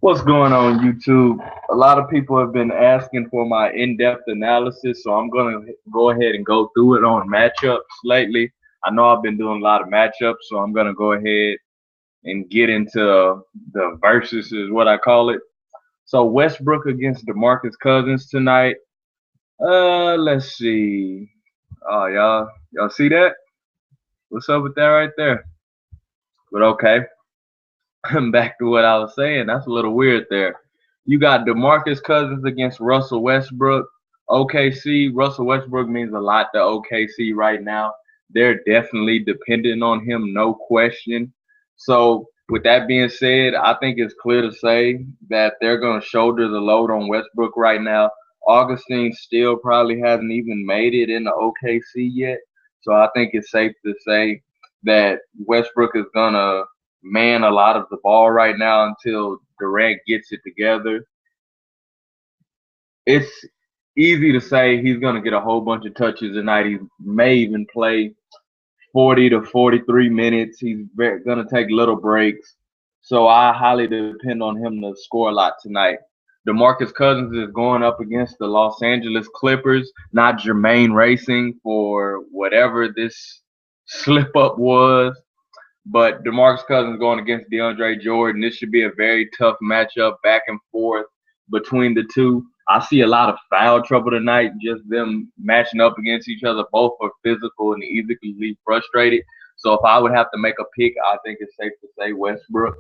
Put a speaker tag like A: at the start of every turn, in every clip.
A: What's going on, YouTube? A lot of people have been asking for my in-depth analysis, so I'm going to go ahead and go through it on matchups lately. I know I've been doing a lot of matchups, so I'm going to go ahead and get into the versus is what I call it. So Westbrook against DeMarcus Cousins tonight. Let's see. Oh, y'all see that? What's up with that right there? But okay. Back to what I was saying. That's a little weird there. You got DeMarcus Cousins against Russell Westbrook. OKC. Russell Westbrook means a lot to OKC right now. They're definitely dependent on him, no question. So, with that being said, I think it's clear to say that they're going to shoulder the load on Westbrook right now. Augustine still probably hasn't even made it into OKC yet. So, I think it's safe to say that Westbrook is going to man a lot of the ball right now until Durant gets it together. It's easy to say he's going to get a whole bunch of touches tonight. He may even play 40 to 43 minutes. He's going to take little breaks. So I highly depend on him to score a lot tonight. DeMarcus Cousins is going up against the Los Angeles Clippers, not Jermaine Racing for whatever this slip up was. But DeMarcus Cousins going against DeAndre Jordan. This should be a very tough matchup back and forth between the two. I see a lot of foul trouble tonight, just them matching up against each other. Both are physical and easily frustrated. So if I would have to make a pick, I think it's safe to say Westbrook.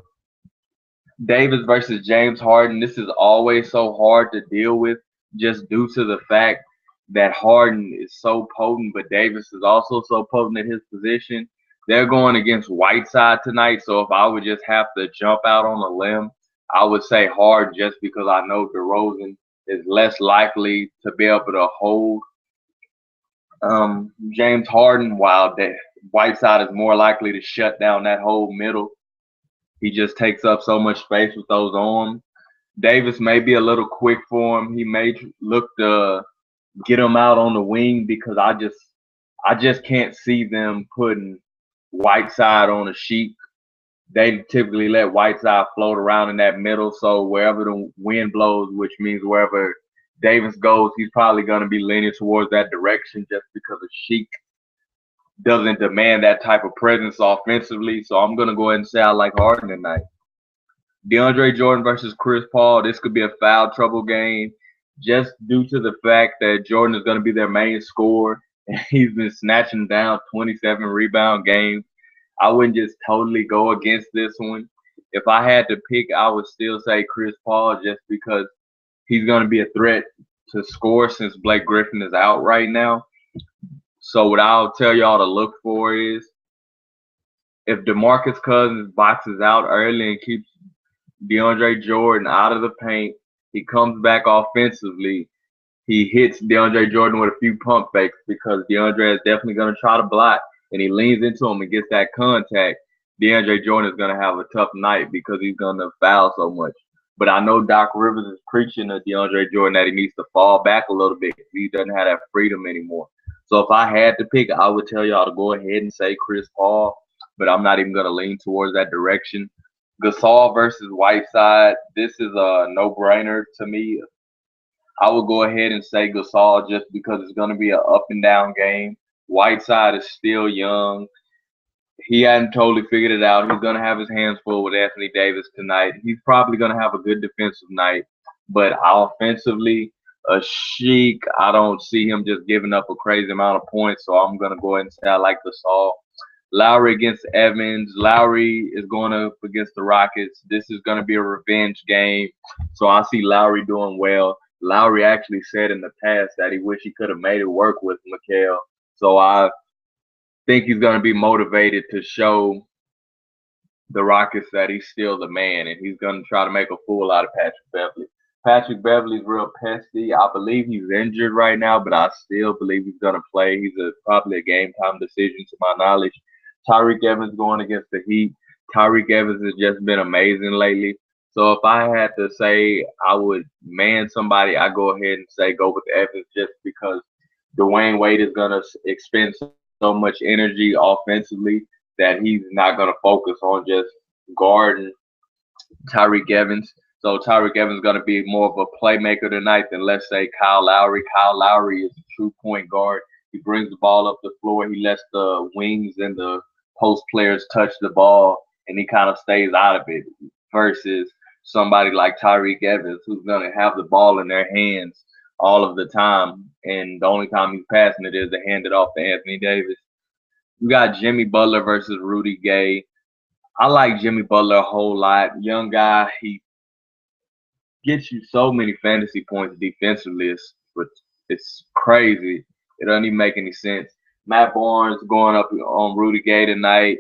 A: Davis versus James Harden. This is always so hard to deal with just due to the fact that Harden is so potent, but Davis is also so potent at his position. They're going against Whiteside tonight, so if I would just have to jump out on a limb, I would say Harden just because I know DeRozan is less likely to be able to hold James Harden, while Whiteside is more likely to shut down that whole middle. He just takes up so much space with those arms. Davis may be a little quick for him. He may look to get him out on the wing because I just can't see them putting Whiteside on a sheet. They typically let Whiteside float around in that middle, so wherever the wind blows, which means wherever Davis goes, he's probably going to be leaning towards that direction just because the Sheik doesn't demand that type of presence offensively. So I'm going to go ahead and say I like Harden tonight. DeAndre Jordan versus Chris Paul. This could be a foul trouble game just due to the fact that Jordan is going to be their main scorer. And he's been snatching down 27 rebound games. I wouldn't just totally go against this one. If I had to pick, I would still say Chris Paul just because he's going to be a threat to score since Blake Griffin is out right now. So what I'll tell y'all to look for is if DeMarcus Cousins boxes out early and keeps DeAndre Jordan out of the paint, he comes back offensively, he hits DeAndre Jordan with a few pump fakes because DeAndre is definitely going to try to block, and he leans into him and gets that contact. DeAndre Jordan is going to have a tough night because he's going to foul so much. But I know Doc Rivers is preaching to DeAndre Jordan that he needs to fall back a little bit because he doesn't have that freedom anymore. So if I had to pick, I would tell y'all to go ahead and say Chris Paul, but I'm not even going to lean towards that direction. Gasol versus Whiteside, this is a no-brainer to me. I would go ahead and say Gasol just because it's going to be an up-and-down game. Whiteside is still young. He hadn't totally figured it out. He's going to have his hands full with Anthony Davis tonight. He's probably going to have a good defensive night, but offensively, a Sheik, I don't see him just giving up a crazy amount of points, so I'm going to go ahead and say I like Gasol. Lowry against Evans. Lowry is going up against the Rockets. This is going to be a revenge game, so I see Lowry doing well. Lowry actually said in the past that he wished he could have made it work with Mikal, so I think he's going to be motivated to show the Rockets that he's still the man, and he's going to try to make a fool out of Patrick Beverley. Patrick Beverley's real pesky. I believe he's injured right now, but I still believe he's going to play. He's probably a game-time decision to my knowledge. Tyreke Evans going against the Heat. Tyreke Evans has just been amazing lately. So if I had to say I would man somebody, I go ahead and say go with Evans just because Dwayne Wade is going to expend so much energy offensively that he's not going to focus on just guarding Tyreke Evans. So Tyreek Evans is going to be more of a playmaker tonight than, let's say, Kyle Lowry. Kyle Lowry is a true point guard. He brings the ball up the floor. He lets the wings and the post players touch the ball, and he kind of stays out of it. Versus somebody like Tyreek Evans, who's going to have the ball in their hands all of the time, and the only time he's passing it is to hand it off to Anthony Davis. We got Jimmy Butler versus Rudy Gay. I like Jimmy Butler a whole lot. Young guy, he gets you so many fantasy points defensively. It's crazy. It doesn't even make any sense. Matt Barnes going up on Rudy Gay tonight.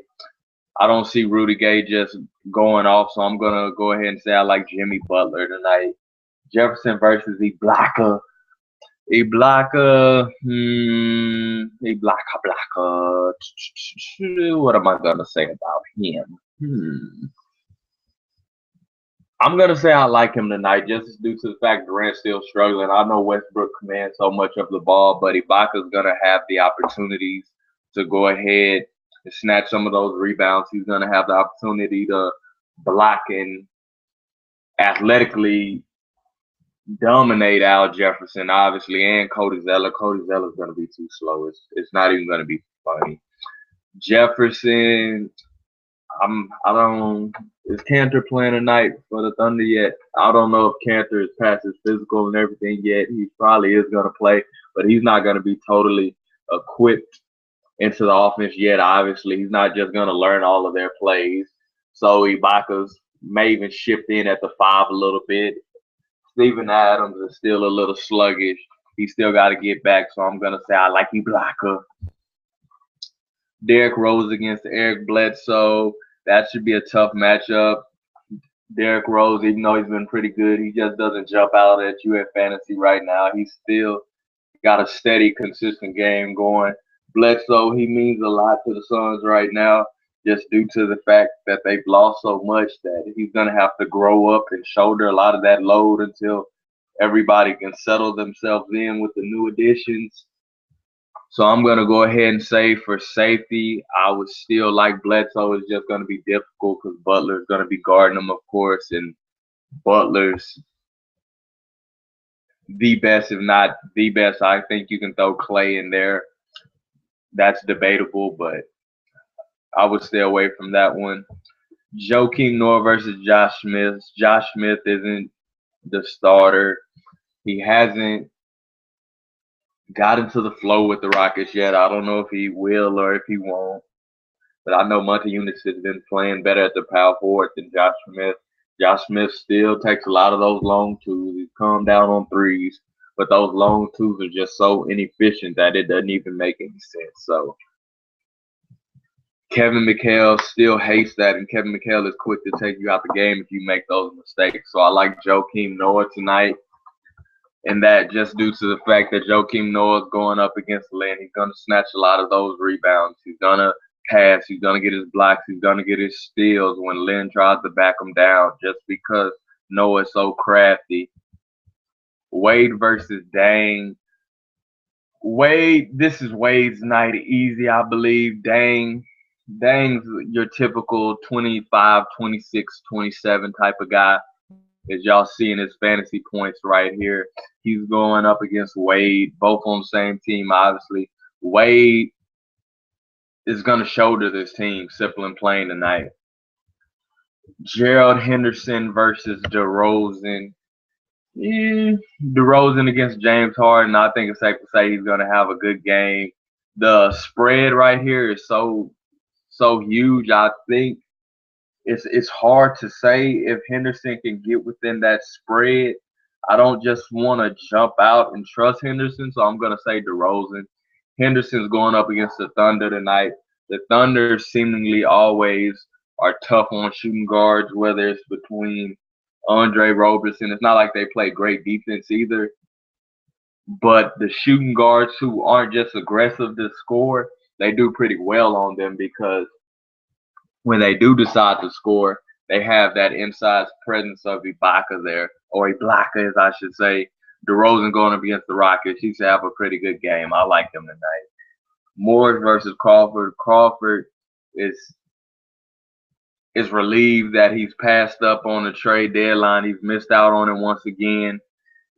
A: I don't see Rudy Gay just going off, so I'm going to go ahead and say I like Jimmy Butler tonight. Jefferson versus Ibaka. Ibaka. What am I going to say about him? I'm going to say I like him tonight just due to the fact Durant's still struggling. I know Westbrook commands so much of the ball, but Ibaka's going to have the opportunities to go ahead and snatch some of those rebounds. He's going to have the opportunity to block and athletically dominate Al Jefferson, obviously, and Cody Zeller. Cody Zeller's going to be too slow. It's not even going to be funny. Jefferson, is Cantor playing tonight for the Thunder yet? I don't know if Cantor is past his physical and everything yet. He probably is going to play, but he's not going to be totally equipped into the offense yet. Obviously, he's not just going to learn all of their plays. So Ibaka's may even shift in at the 5 a little bit. Steven Adams is still a little sluggish. He still got to get back, so I'm going to say I like Ibaka. Derrick Rose against Eric Bledsoe. That should be a tough matchup. Derrick Rose, even though he's been pretty good, he just doesn't jump out at you in fantasy right now. He's still got a steady, consistent game going. Bledsoe, he means a lot to the Suns right now, just due to the fact that they've lost so much that he's going to have to grow up and shoulder a lot of that load until everybody can settle themselves in with the new additions. So I'm going to go ahead and say for safety, I would still like Bledsoe. It's just going to be difficult because Butler's going to be guarding him, of course, and Butler's the best, if not the best. I think you can throw Clay in there. That's debatable, but I would stay away from that one. Joakim Noah versus Josh Smith. Josh Smith isn't the starter. He hasn't got into the flow with the Rockets yet. I don't know if he will or if he won't. But I know Monty Eunice has been playing better at the power forward than Josh Smith. Josh Smith still takes a lot of those long twos. He's calmed down on threes. But those long twos are just so inefficient that it doesn't even make any sense. So Kevin McHale still hates that, and Kevin McHale is quick to take you out the game if you make those mistakes. So I like Joakim Noah tonight. And that just due to the fact that Joakim Noah is going up against Lynn. He's going to snatch a lot of those rebounds. He's going to pass. He's going to get his blocks. He's going to get his steals when Lynn tries to back him down just because Noah is so crafty. Wade versus Dang. Wade, this is Wade's night easy, I believe. Dang's your typical 25, 26, 27 type of guy. As y'all see in his fantasy points right here, he's going up against Wade, both on the same team, obviously. Wade is going to shoulder this team, simple and plain tonight. Gerald Henderson versus DeRozan. DeRozan against James Harden, I think it's safe to say he's going to have a good game. The spread right here is so huge, I think. It's hard to say if Henderson can get within that spread. I don't just want to jump out and trust Henderson, so I'm going to say DeRozan. Henderson's going up against the Thunder tonight. The Thunder seemingly always are tough on shooting guards, whether it's between Andre Roberson. It's not like they play great defense either. But the shooting guards who aren't just aggressive to score, they do pretty well on them because when they do decide to score, they have that inside presence of Ibaka there, or Ibaka, as I should say. DeRozan going up against the Rockets. He should have a pretty good game. I like him tonight. Morris versus Crawford. Crawford is is relieved that he's passed up on the trade deadline. He's missed out on it once again.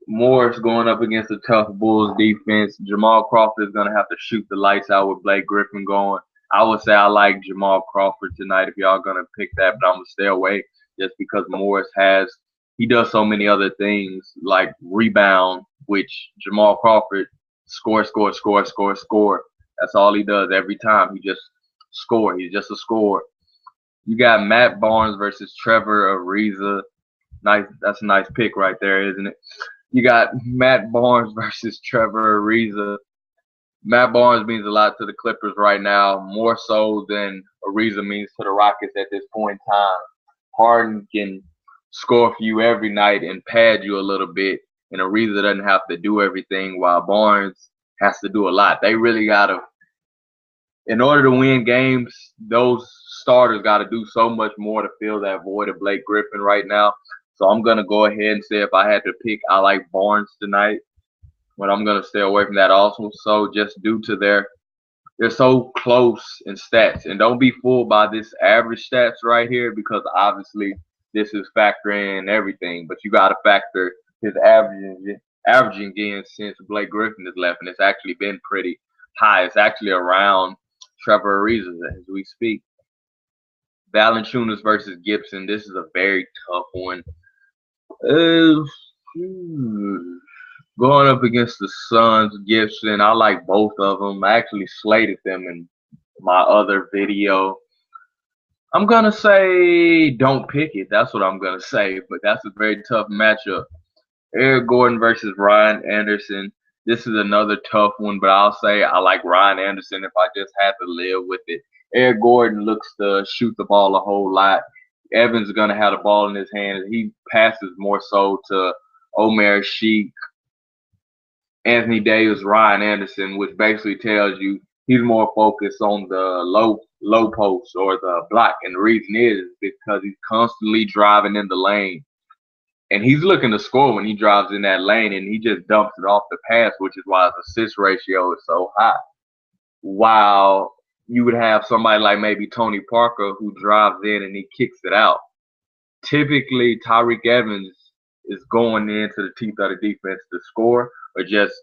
A: Morris going up against a tough Bulls defense. Jamal Crawford is going to have to shoot the lights out with Blake Griffin going. I would say I like Jamal Crawford tonight if y'all going to pick that, but I'm going to stay away just because Morris he does so many other things like rebound, which Jamal Crawford score. That's all he does every time. He just score. He's just a scorer. You got Matt Barnes versus Trevor Ariza. Nice. That's a nice pick right there, isn't it? You got Matt Barnes versus Trevor Ariza. Matt Barnes means a lot to the Clippers right now, more so than Ariza means to the Rockets at this point in time. Harden can score for you every night and pad you a little bit, and Ariza doesn't have to do everything while Barnes has to do a lot. They really got to, in order to win games, those starters got to do so much more to fill that void of Blake Griffin right now. So I'm going to go ahead and say if I had to pick, I like Barnes tonight. But I'm going to stay away from that also. So just due to they're so close in stats. And don't be fooled by this average stats right here because obviously this is factoring in everything. But you got to factor his averaging again since Blake Griffin has left. And it's actually been pretty high. It's actually around Trevor Ariza as we speak. Valanciunas versus Gibson. This is a very tough one. Going up against the Suns, Gibson. I like both of them. I actually slated them in my other video. I'm going to say don't pick it. That's what I'm going to say. But that's a very tough matchup. Eric Gordon versus Ryan Anderson. This is another tough one, but I'll say I like Ryan Anderson if I just had to live with it. Eric Gordon looks to shoot the ball a whole lot. Evans is going to have the ball in his hands. He passes more so to Omer Sheik, Anthony Davis, Ryan Anderson, which basically tells you he's more focused on the low post or the block. And the reason is because he's constantly driving in the lane. And he's looking to score when he drives in that lane, and he just dumps it off the pass, which is why his assist ratio is so high. While you would have somebody like maybe Tony Parker who drives in and he kicks it out. Typically, Tyreke Evans is going into the teeth of the defense to score or just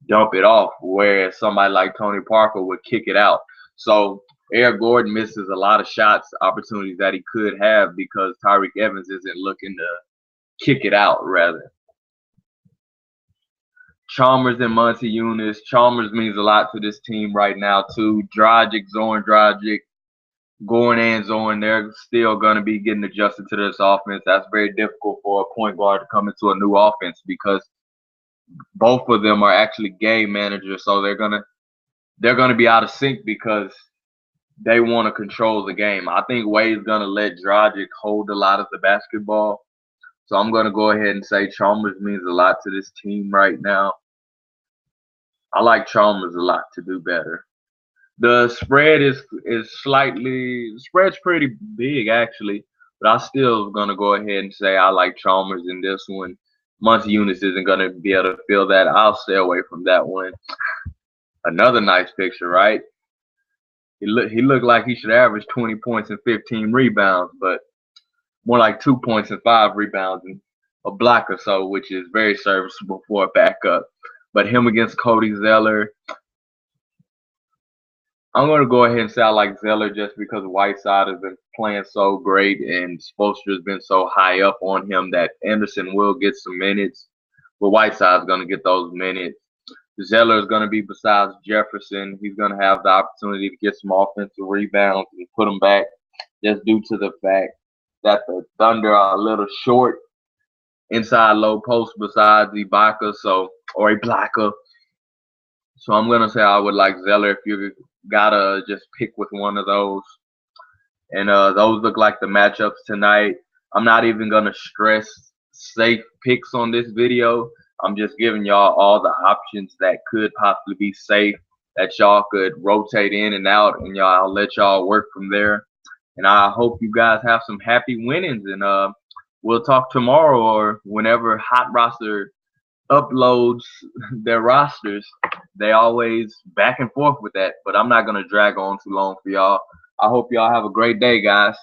A: dump it off, whereas somebody like Tony Parker would kick it out. So Eric Gordon misses a lot of shots, opportunities that he could have because Tyreke Evans isn't looking to kick it out, rather. Chalmers and Monty Eunice. Chalmers means a lot to this team right now, too. Dragic, Zoran Dragic, Goran and Zoran, they're still going to be getting adjusted to this offense. That's very difficult for a point guard to come into a new offense because both of them are actually game managers, so they're gonna be out of sync because they want to control the game. I think Wade's going to let Dragic hold a lot of the basketball. So I'm going to go ahead and say Chalmers means a lot to this team right now. I like Chalmers a lot to do better. The spread is spread's pretty big actually, but I still going to go ahead and say I like Chalmers in this one. Monty Eunice isn't going to be able to fill that. I'll stay away from that one. Another nice picture, right? He looked like he should average 20 points and 15 rebounds, but more like 2 points and 5 rebounds and a block or so, which is very serviceable for a backup. But him against Cody Zeller, I'm going to go ahead and say I like Zeller just because Whiteside has been playing so great and Spoelstra has been so high up on him that Anderson will get some minutes, but Whiteside's going to get those minutes. Zeller is going to be besides Jefferson. He's going to have the opportunity to get some offensive rebounds and put them back just due to the fact that the Thunder are a little short inside low post besides Ibaka, or a blocker. So I'm going to say I would like Zeller if you got to just pick with one of those. And those look like the matchups tonight. I'm not even going to stress safe picks on this video. I'm just giving y'all all the options that could possibly be safe that y'all could rotate in and out, and I'll let y'all work from there. And I hope you guys have some happy winnings, and we'll talk tomorrow or whenever Hot Roster uploads their rosters. They always back and forth with that, but I'm not going to drag on too long for y'all. I hope y'all have a great day, guys.